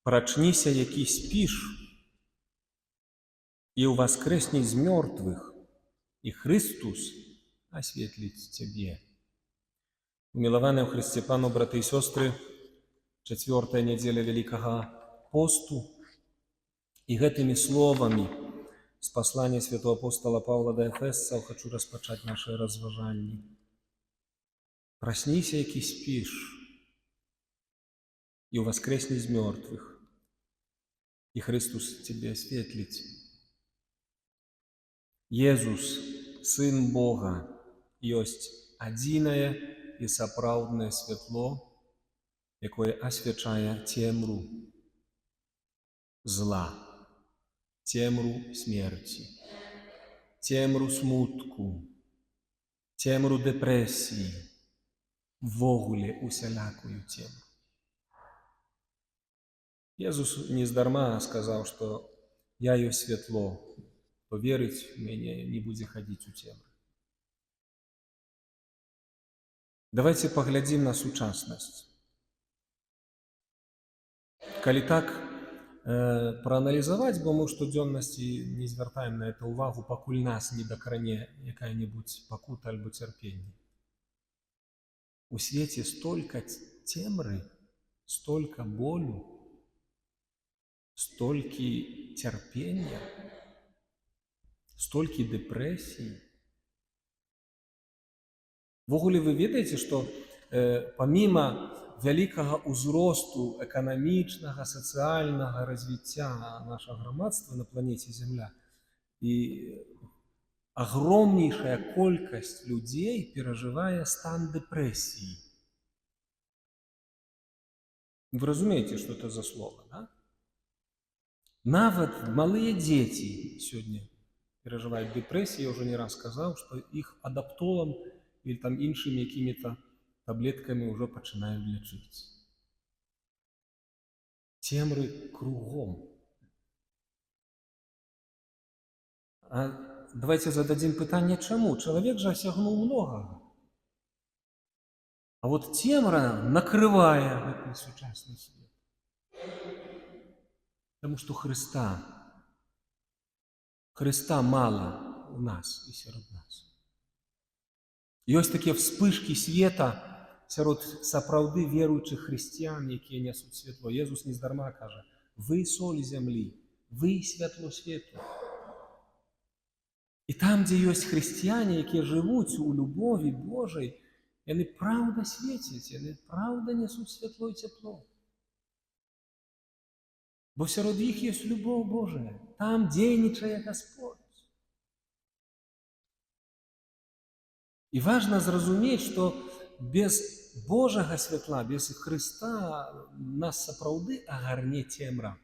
Прачніся, які спіш, і уваскресні з мертвых, і Христос осветлить тебе. Умилованные в Христе Пану, браты и сестры, 4-я неделя Великого посту, и гэтымі словами с послания святого апостола Павла до Эфесцаў хочу распачаць наши разважанні. Проснися, які спишь, и воскресни из мертвых, и Христос тебе осветлить. Иисус, Сын Бога, есть адзінае і сапраўднае святло, якое асвячае цемру зла, цемру смерти, цемру смутку, цемру депрессии, ввогуле усялякую цемру. Иисус нездарма сказал, что «Я есть светло, кто верить в меня не будет ходить у цемры». Давайте поглядим на сучасность. Калі так проаналізаваць, бо мы ў штодзённасці не звяртаем на это увагу, пакуль нас не дакране якая-небудзь пакута альбо цярпенне. У свеце столько цемры, столько болю, столькі цярпення, столькі дэпрэсій. Ввогуле вы ведаеце, што паміма вялікага ўзросту эканамічнага, сацыяльнага развіцця нашага грамадства на планеце Земля і агромнейшая колькасць людзей перажывае стан дэпрэсіі. Вы разумееце, што это за слова, да? Нават малыя дзеці сёння перажываюць дэпрэсію. Я ўжо не раз сказаў, што іх адаптолам или там іншымі якімі-то таблеткамі ўжо пачынаюць лячыць. Цемры кругом. А давайте зададим пытанне, чаму? Чалавек жа асягнуў многага. А вот цемра накрывае гэты сучасны свет. Потому что Христа мало у нас и сярод нас. Ёсць такія вспышкі света сярод сапраўды веруючых хрысціян, якія нясуць святло. Иисус нездарма кажа: «Вы соль зямлі, вы святло свету». І там, дзе ёсць хрысціяне, якія жывуць у любові Божай, яны праўда свецяць, яны праўда нясуць святло і цяпло. Бо сярод іх ёсць любоў Божая, там дзейнічае Господь. І важна зразумець, што без Божага святла, без Христа нас сапраўды агарне цемра.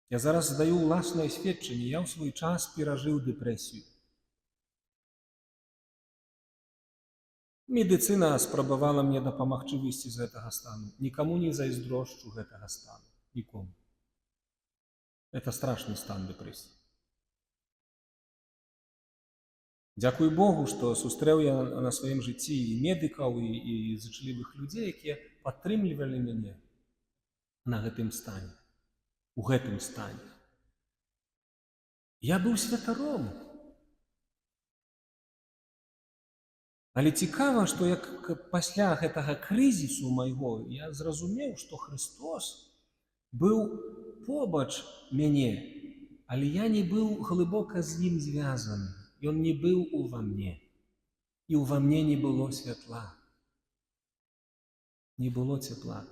Я зараз даю ўласнае сведчанне. Я ў свой час перажыў дэпрэсію. Медыцына спрабавала мне дапамагчы выйсці з гэтага стану. Нікаму не зайздрошчу гэтага стану. Нікому. Это страшны стан дэпрэсіі. Дзякуй Богу, што сустрэў я на сваім жыцці і медыкаў, і зычлівых людзей, якія падтрымлівалі мяне на гэтым стане, у гэтым стане. Я быў святаром. Але цікава, што як пасля гэтага крызісу майго я зразумеў, што Христос быў побач мяне, але я не быў глыбока з ім звязаны. Он не был во мне, и во мне не было светла, не было тепла.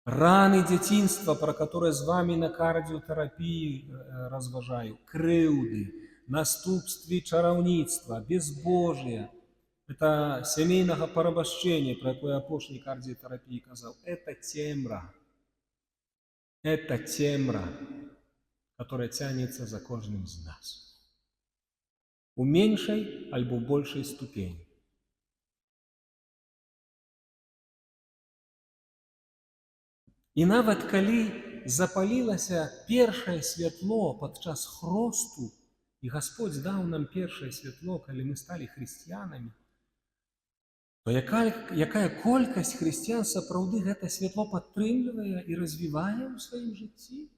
Раны дзяцінства, про которые с вами на кардиотерапии разважаю, крыўды, наступствы чараўніцтва, безбожия, это семейного порабашчэння, про якое апошняй кардиотерапии казал, это темра, которая тянется за каждым из нас. У меншай альбо большай ступені. І нават калі запалілася першае святло падчас хросту, і Господь даў нам першае святло, калі мы сталі хрысціянамі, то якая колькасць хрысціян сапраўды гэта святло падтрымлівае і развівае ў сваім жыцці?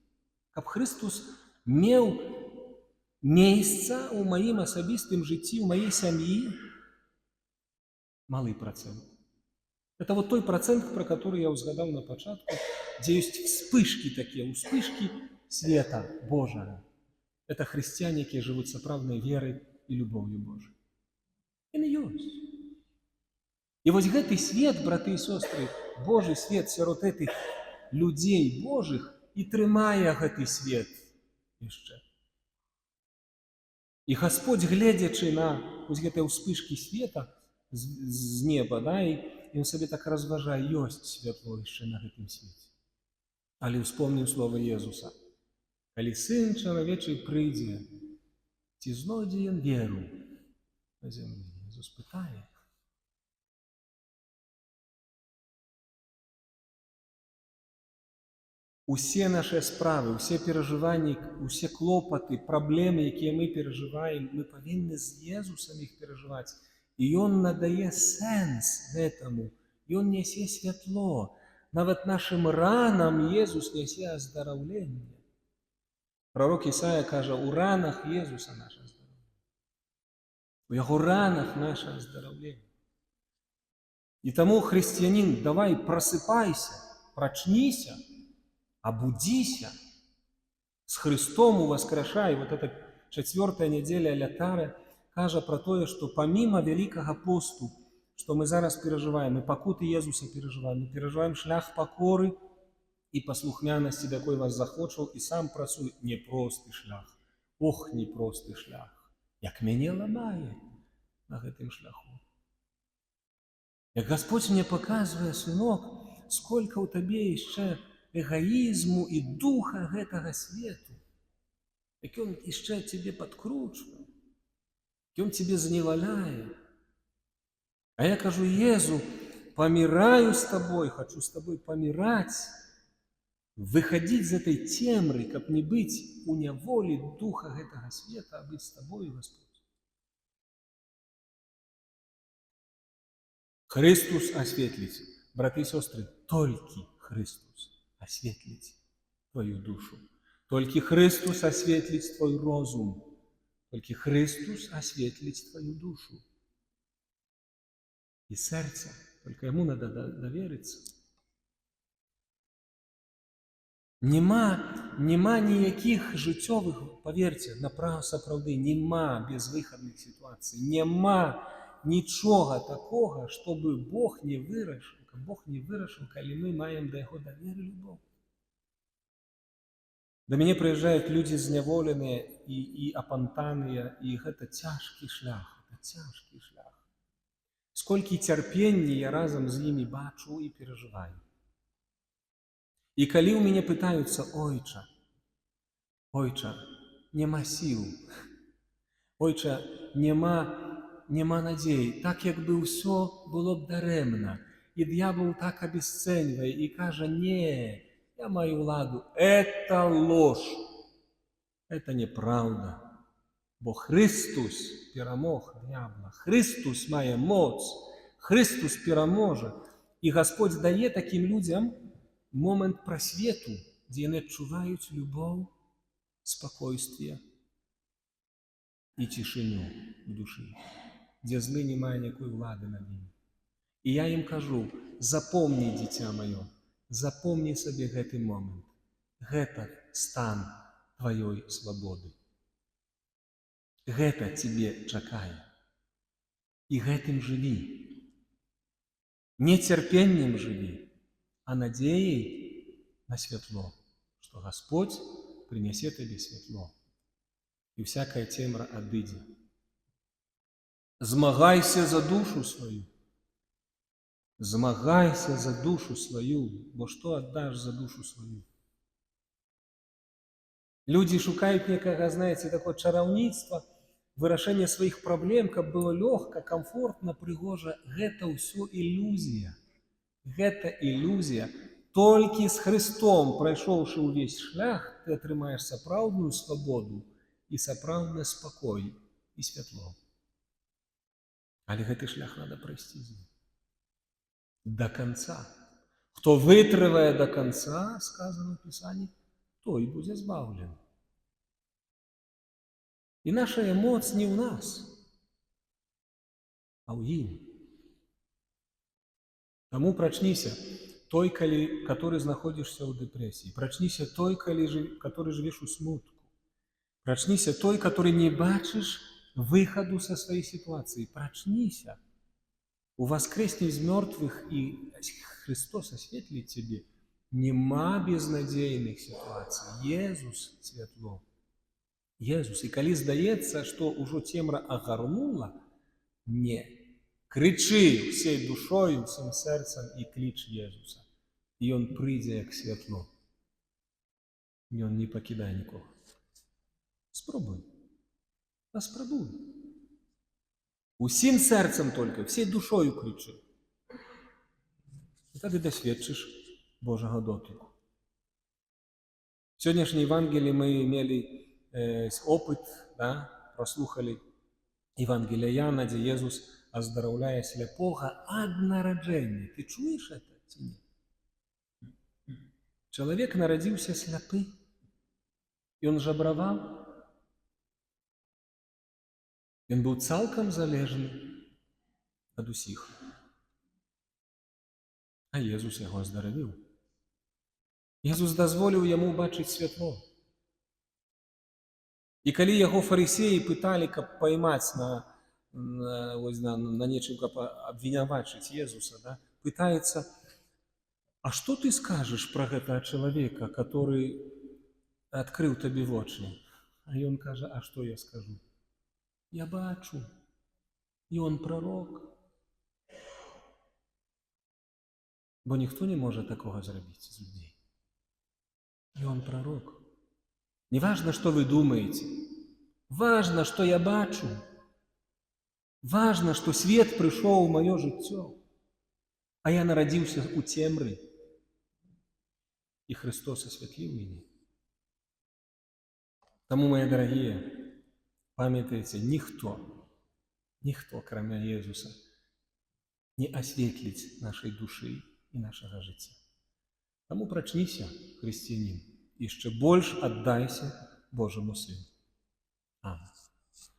Каб Христус меў месца ў маім асабістым жыцці, ў маей сям'і? Малы процент. Это вот той процент, про который я узгадал на початку, где есть вспышки такие, вспышки света Божьего. Это христиане, которые живут сапраўднай верой и любовью Божией. Ён ёсць. І вось гэты свет, браты і сёстры, Божий свет сярод гэтых людзей Божых і трымае гэты свет яшчэ. І Господь, гледзячы на вось гэтыя ўспышкі света з неба, да, і ён сабе так разважае, ёсць святло яшчэ на гэтым свеце. Але успомнім слова Езуса. Калі Сын Чалавечы прыйдзе, ці знойдзе ён веру на зямлі? Езус пытае. Усе наши справы, усе перажыванні, усе клопаты, праблемы, якія мы перажываем, мы павінны з Езусам іх перажываць. І Ён надае сэнс гэтаму, Ён нясе святло. Нават нашим ранам Езус нясе аздараўленне. Пророк Ісая кажа, у ранах Езуса наша аздараўленне. У Яго ранах наша аздараўленне. І таму, хрысціянін, давай просыпайся, прачніся, обудися, с Христом увоскрашай. Вот эта 4-я неделя Лятары кажа про то, что помимо Великого посту, что мы зараз переживаем, и покуты Иисуса переживаем, мы переживаем шлях покоры и послухняности, до якой вас захочу, и сам працуй непростый шлях. Ох, непростый шлях. Як мяне ламае на гэтым шляху. Як Господь мне показывает, сынок, сколько у тебе еще эгоизму и духа гэтага свету, як ён яшчэ тебе подкручвае, як ён тебе зневаляе. А я кажу, Езу, помираю с тобой, хочу с тобой помирать, выходить из этой темры, каб не быть у няволі духа гэтага света, а быть с тобой, Господь. Христос осветлить, браты и сестры, только Христос осветлить твою душу. Только Христос осветлить твой розум. Только Христос осветлить твою душу. И сердце. Только Ему надо довериться. Нема ніяких життєвих, поверьте, направо сапраўды, нема безвыходных ситуаций. Нема нічога такого, чтобы Бог не вырашил. Бог не вырашил, калі мы маем да Яго давер і любоў. Да мяне прыязджаюць людзі зняволеныя і апантаныя, і гэта цяжкі шлях, гэта цяжкі шлях. Сколькі цярпення я разам з імі бачу і перажываю. І калі ў мяне пытаюцца, ойча, няма сіл, ойча, няма надзеі, так як бы ўсё было б дарэмна. И дьявол так обесценивает и кажа, не, я маю ладу. Это ложь. Это неправда. Бо Христос перамог дьявола. Христос мае моц. Христос пераможа. И Господь дае таким людям момент просвету, где они адчуваюць любовь, спокойствие и тишину в душе, где злы не мае никакой влады над ними. И я им кажу, запомни, дитя мое, запомни себе гэты момент. Гэта стан твоей свободы. Гэта тебе чакае. И гэтым живи. Не терпением живи, а надеей на светло, что Господь принесет тебе светло. И всякая темра отыдзе. Змагайся за душу свою. Змагайся за душу свою, бо что отдашь за душу свою? Люди шукают некого, знаете, такое чараўніцтва, вырашэнне своих проблем, каб было лёгка, комфортно, прыгожа. Гэта ўсё ілюзія. Гэта ілюзія. Толькі з Христом, прайшоўшы ўвесь шлях, ты атрымаеш сапраўдную свабоду і сапраўдны спакой і святло. Але гэты шлях надо прайсці з ім. до конца. Хто витриває до конца, сказано в Писанні, той буде збавлений. І наша емоція не в нас, а ў ім. Таму прачніся той, который знаходзішся ў дэпрэсіі. Прачніся той, который жывеш у смутку. Прачніся той, который не бачыш выхаду са сваёй сітуацыі. Прачніся. Уваскрэсні з мёртвых, і Христос асветліць цябе. Нема безнадзейных сітуацый. Езус святло. Езус. І калі здаецца, што ўжо цемра агарнула, не. Крычы ўсей душою, ўсім сэрцам і кліч Езуса. І Ён прыйдзе як святло. І Ён не пакідае нікога. Спробуй. Паспрабуй. Усім сэрцам толькі, всей душою крычы. І тады дасведчыш Божага дотыку. Сённяшняй Евангелии мы мелі опыт, прослухали Евангелие Яна, где Иисус оздараўляе сляпога ад нараджэння. Ты чуеш это ці не? Чалавек нарадзіўся сляпы, ён жабраваў, ён быў цалкам залежны ад усіх. А Иисус яго аздаравіў. Иисус дазволіў яму бачыць святло. І калі яго фарысеі пыталі, каб поймаць на нечым, каб абвінавачыць Иисуса, пытаецца, а што ты скажаш пра гэтага чалавека, который адкрыў табе вочы? А ён кажа, а што я скажу? Я бачу, ён прарок. Бо ніхто не можа такога зрабіць з людзей. Ён прарок. Не важно, что вы думаете. Важно, что я бачу. Важно, что свет пришел в мое жыццё. А я нарадзіўся у цемры. И Христос осветлил меня. Тому, мои дорогие, памятайте, никто, кроме Иисуса, не осветлит нашей души и нашего жыцця. Тому прачніся, христианин, яшчэ больш аддайся Божаму Сыну. Амин.